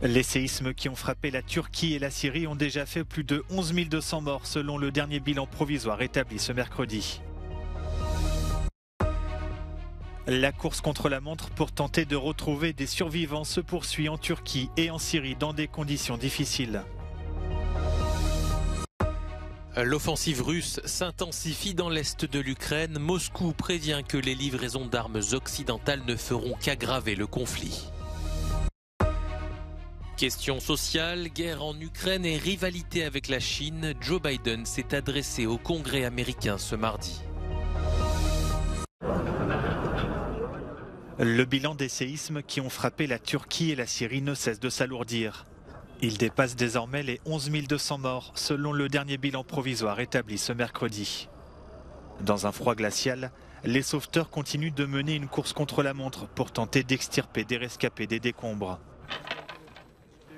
Les séismes qui ont frappé la Turquie et la Syrie ont déjà fait plus de 11 200 morts selon le dernier bilan provisoire établi ce mercredi. La course contre la montre pour tenter de retrouver des survivants se poursuit en Turquie et en Syrie dans des conditions difficiles. L'offensive russe s'intensifie dans l'est de l'Ukraine. Moscou prévient que les livraisons d'armes occidentales ne feront qu'aggraver le conflit. Question sociale, guerre en Ukraine et rivalité avec la Chine. Joe Biden s'est adressé au Congrès américain ce mardi. Le bilan des séismes qui ont frappé la Turquie et la Syrie ne cesse de s'alourdir. Il dépasse désormais les 11 200 morts selon le dernier bilan provisoire établi ce mercredi. Dans un froid glacial, les sauveteurs continuent de mener une course contre la montre pour tenter d'extirper des rescapés des décombres.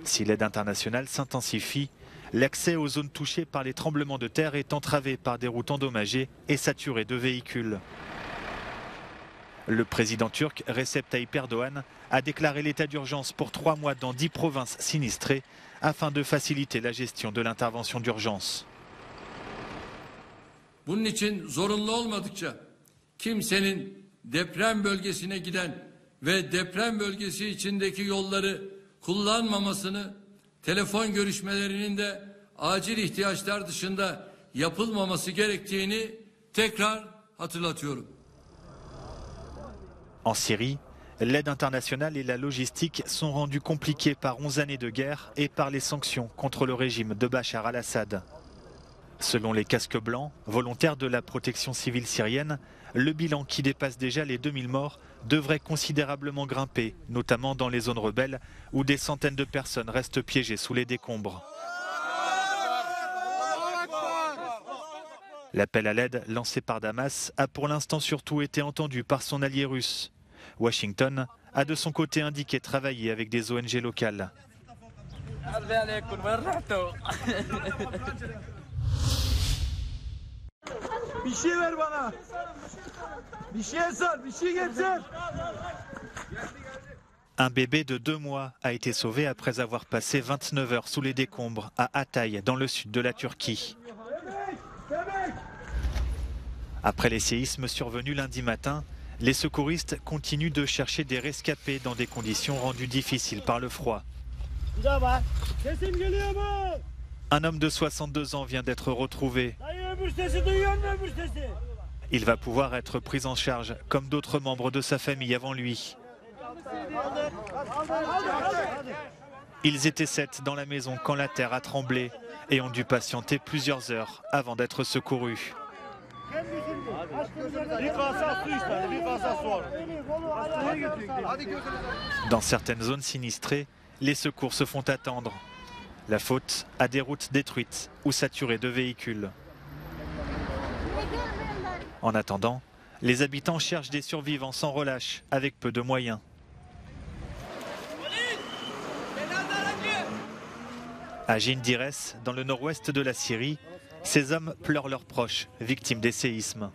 Si l'aide internationale s'intensifie, l'accès aux zones touchées par les tremblements de terre est entravé par des routes endommagées et saturées de véhicules. Le président turc Recep Tayyip Erdoğan a déclaré l'état d'urgence pour 3 mois dans 10 provinces sinistrées afin de faciliter la gestion de l'intervention d'urgence. Bunun için zorunlu olmadıkça kimsenin deprem bölgesine giden ve deprem bölgesi içindeki yolları kullanmamasını, telefon görüşmelerinin de acil ihtiyaçlar dışında yapılmaması gerektiğini tekrar hatırlatıyorum. En Syrie, l'aide internationale et la logistique sont rendues compliquées par 11 années de guerre et par les sanctions contre le régime de Bachar al-Assad. Selon les casques blancs, volontaires de la protection civile syrienne, le bilan qui dépasse déjà les 2000 morts devrait considérablement grimper, notamment dans les zones rebelles où des centaines de personnes restent piégées sous les décombres. L'appel à l'aide lancé par Damas a pour l'instant surtout été entendu par son allié russe. Washington a de son côté indiqué travailler avec des ONG locales. Un bébé de 2 mois a été sauvé après avoir passé 29 heures sous les décombres à Hatay, dans le sud de la Turquie. Après les séismes survenus lundi matin, les secouristes continuent de chercher des rescapés dans des conditions rendues difficiles par le froid. Un homme de 62 ans vient d'être retrouvé. Il va pouvoir être pris en charge comme d'autres membres de sa famille avant lui. Ils étaient 7 dans la maison quand la terre a tremblé et ont dû patienter plusieurs heures avant d'être secourus. Dans certaines zones sinistrées, les secours se font attendre. La faute à des routes détruites ou saturées de véhicules. En attendant, les habitants cherchent des survivants sans relâche, avec peu de moyens. À Jindires, dans le nord-ouest de la Syrie, ces hommes pleurent leurs proches, victimes des séismes.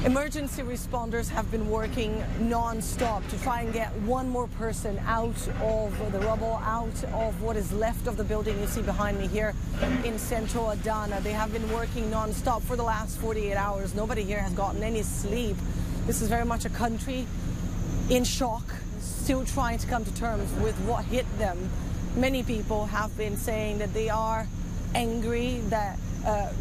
Emergency responders have been working non-stop to try and get one more person out of the rubble, out of what is left of the building you see behind me here in central Adana. They have been working non-stop for the last 48 hours. Nobody here has gotten any sleep. This is very much a country in shock, still trying to come to terms with what hit them. Many people have been saying that they are angry that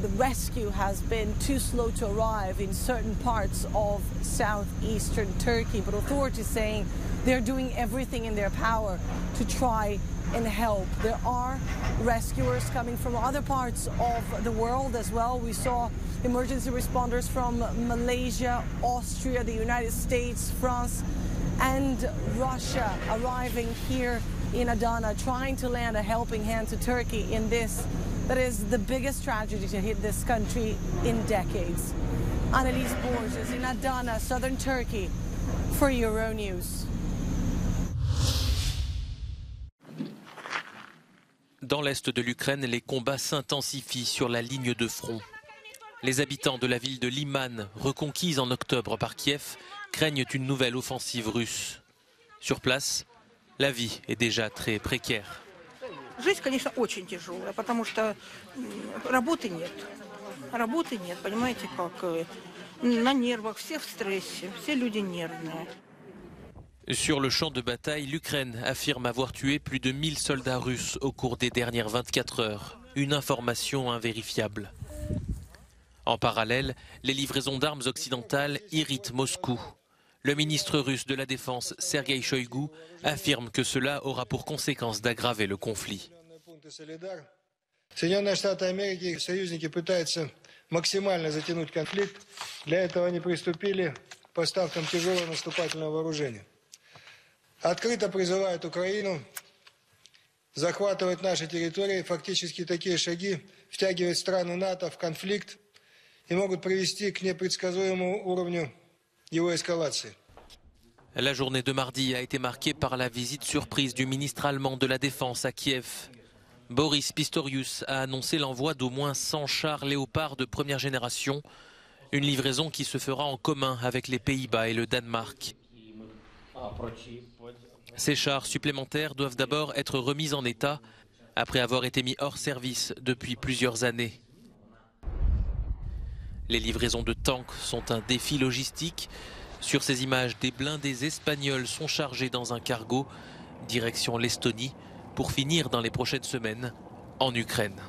the rescue has been too slow to arrive in certain parts of southeastern Turkey, but authorities saying they're doing everything in their power to try and help. There are rescuers coming from other parts of the world as well. We saw emergency responders from Malaysia, Austria, the United States, France, and Russia arriving here in Adana, trying to lend a helping hand to Turkey in this that is the biggest tragedy to hit this country in decades. Annalise Borges in Adana, southern Turkey, for Euronews. Dans l'est de l'Ukraine, les combats s'intensifient sur la ligne de front. Les habitants de la ville de Liman, reconquise en octobre par Kiev, craignent une nouvelle offensive russe. Sur place, la vie est déjà très précaire. Жизнь, конечно, очень тяжелая, потому что работы нет. Работы нет, понимаете, как на нервах, все в стрессе, все люди нервные. Sur le champ de bataille, l'Ukraine affirme avoir tué plus de 1000 soldats russes au cours des dernières 24 heures. Une information invérifiable. En parallèle, les livraisons d'armes occidentales irritent Moscou. Le ministre russe de la Défense, Sergueï Shoïgu, affirme que cela aura pour conséquence d'aggraver le conflit. Соединенные Штаты Америки и их союзники пытаются максимально затянуть конфликт. Для этого они приступили к поставкам тяжелого наступательного вооружения. Открыто призывают Украину захватывать наши территории. Фактически такие шаги втягивают страны НАТО в конфликт и могут привести к непредсказуемому уровню его эскалации. La journée de mardi a été marquée par la visite surprise du ministre allemand de la Défense à Kiev. Boris Pistorius a annoncé l'envoi d'au moins 100 chars Léopard de première génération, une livraison qui se fera en commun avec les Pays-Bas et le Danemark. Ces chars supplémentaires doivent d'abord être remis en état après avoir été mis hors service depuis plusieurs années. Les livraisons de tanks sont un défi logistique. Sur ces images, des blindés espagnols sont chargés dans un cargo, direction l'Estonie, pour finir dans les prochaines semaines en Ukraine.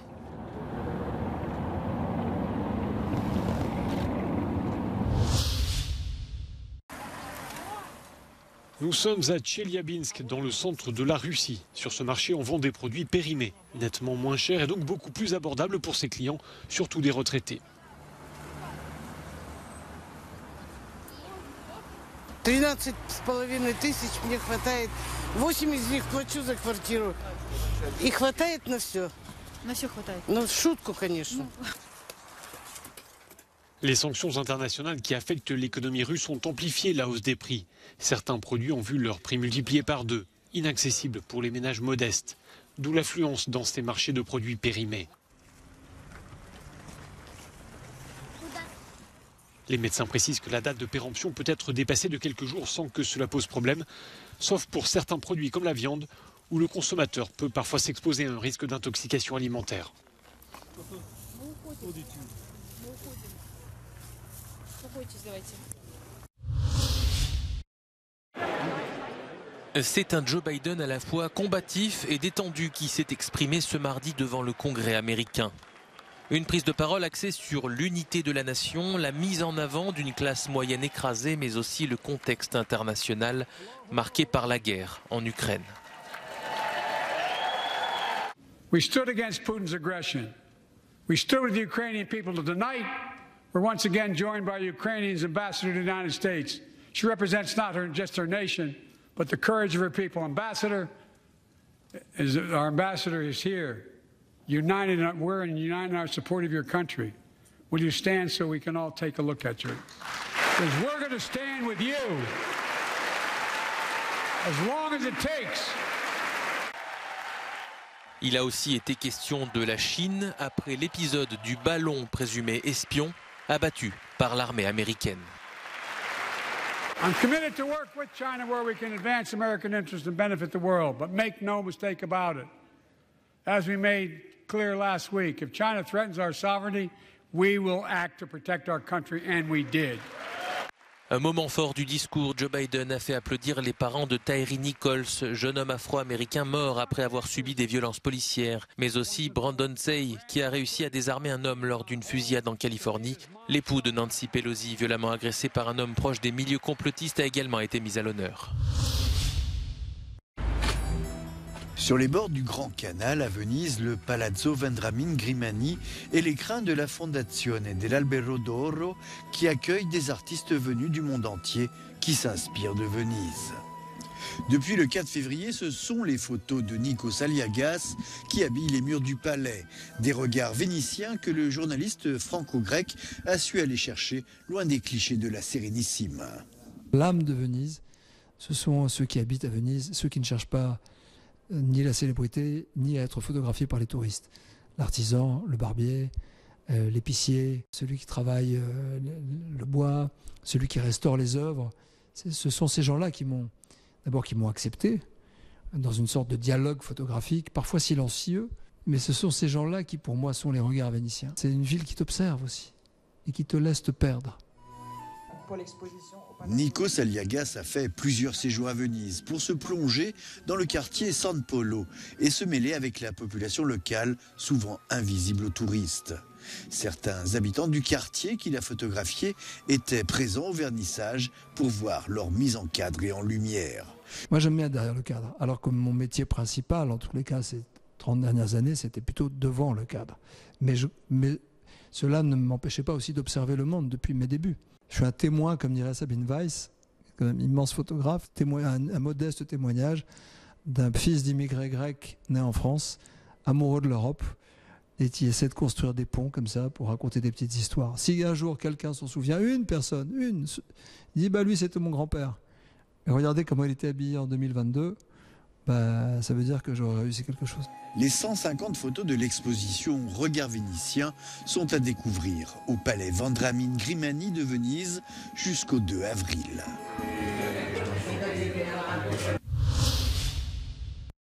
Nous sommes à Tcheliabinsk, dans le centre de la Russie. Sur ce marché, on vend des produits périmés, nettement moins chers et donc beaucoup plus abordables pour ses clients, surtout des retraités. 13,5 тысяч мне хватает. 8 из них плачу за квартиру. И хватает на все. На все хватает. Ну, шутку, конечно. Les sanctions internationales qui affectent l'économie russe ont amplifié la hausse des prix. Certains produits ont vu leur prix multiplié par 2, inaccessibles pour les ménages modestes. D'où l'affluence dans ces marchés de produits périmés. Les médecins précisent que la date de péremption peut être dépassée de quelques jours sans que cela pose problème, sauf pour certains produits comme la viande, où le consommateur peut parfois s'exposer à un risque d'intoxication alimentaire. C'est un Joe Biden à la fois combatif et détendu qui s'est exprimé ce mardi devant le Congrès américain. Une prise de parole axée sur l'unité de la nation, la mise en avant d'une classe moyenne écrasée, mais aussi le contexte international marqué par la guerre en Ukraine. We stood against Putin's aggression. We stood with the Ukrainian people. Tonight, we're once again joined by Ukraine's ambassador to the United States. She represents not just her nation, but the courage of her people. Our ambassador is here. United, we're united in our support of your country. Will you stand so we can all take a look at you? Because we're going to stand with you as long as it takes. Il a aussi été question de la Chine après l'épisode du ballon présumé espion abattu par l'armée américaine. I'm committed to work with China where we can advance American interests and benefit the world, but make no mistake about it. As we made clear last week, if China threatens our sovereignty, we will act to protect our country, and we did. Un moment fort du discours, Joe Biden a fait applaudir les parents de Tyree Nichols, jeune homme afro-américain mort après avoir subi des violences policières, mais aussi Brandon Tsay, qui a réussi à désarmer un homme lors d'une fusillade en Californie. L'époux de Nancy Pelosi, violemment agressé par un homme proche des milieux complotistes, a également été mis à l'honneur. Sur les bords du Grand Canal à Venise, le Palazzo Vendramin Grimani est l'écrin de la Fondazione dell'Albero d'Oro qui accueille des artistes venus du monde entier qui s'inspirent de Venise. Depuis le 4 février, ce sont les photos de Nikos Aliagas qui habillent les murs du palais. Des regards vénitiens que le journaliste franco-grec a su aller chercher loin des clichés de la Sérénissime. L'âme de Venise, ce sont ceux qui habitent à Venise, ceux qui ne cherchent pas ni la célébrité, ni à être photographiés par les touristes. L'artisan, le barbier, l'épicier, celui qui travaille le bois, celui qui restaure les œuvres. Ce sont ces gens-là qui m'ont accepté dans une sorte de dialogue photographique, parfois silencieux, mais ce sont ces gens-là qui pour moi sont les regards vénitiens. C'est une ville qui t'observe aussi et qui te laisse te perdre. Nikos Aliagas a fait plusieurs séjours à Venise pour se plonger dans le quartier San Polo et se mêler avec la population locale, souvent invisible aux touristes. Certains habitants du quartier qu'il a photographié étaient présents au vernissage pour voir leur mise en cadre et en lumière. Moi j'aime bien derrière le cadre, alors que mon métier principal, en tous les cas ces 30 dernières années, c'était plutôt devant le cadre. Mais cela ne m'empêchait pas aussi d'observer le monde depuis mes débuts. Je suis un témoin, comme dirait Sabine Weiss, quand même immense photographe, un modeste témoignage d'un fils d'immigrés grecs né en France, amoureux de l'Europe, et qui essaie de construire des ponts comme ça pour raconter des petites histoires. Si un jour quelqu'un s'en souvient, une personne, il dit lui c'était mon grand-père. Et regardez comment il était habillé en 2022. Ça veut dire que j'aurais réussi quelque chose. Les 150 photos de l'exposition Regards vénitiens sont à découvrir au palais Vendramin Grimani de Venise jusqu'au 2 avril.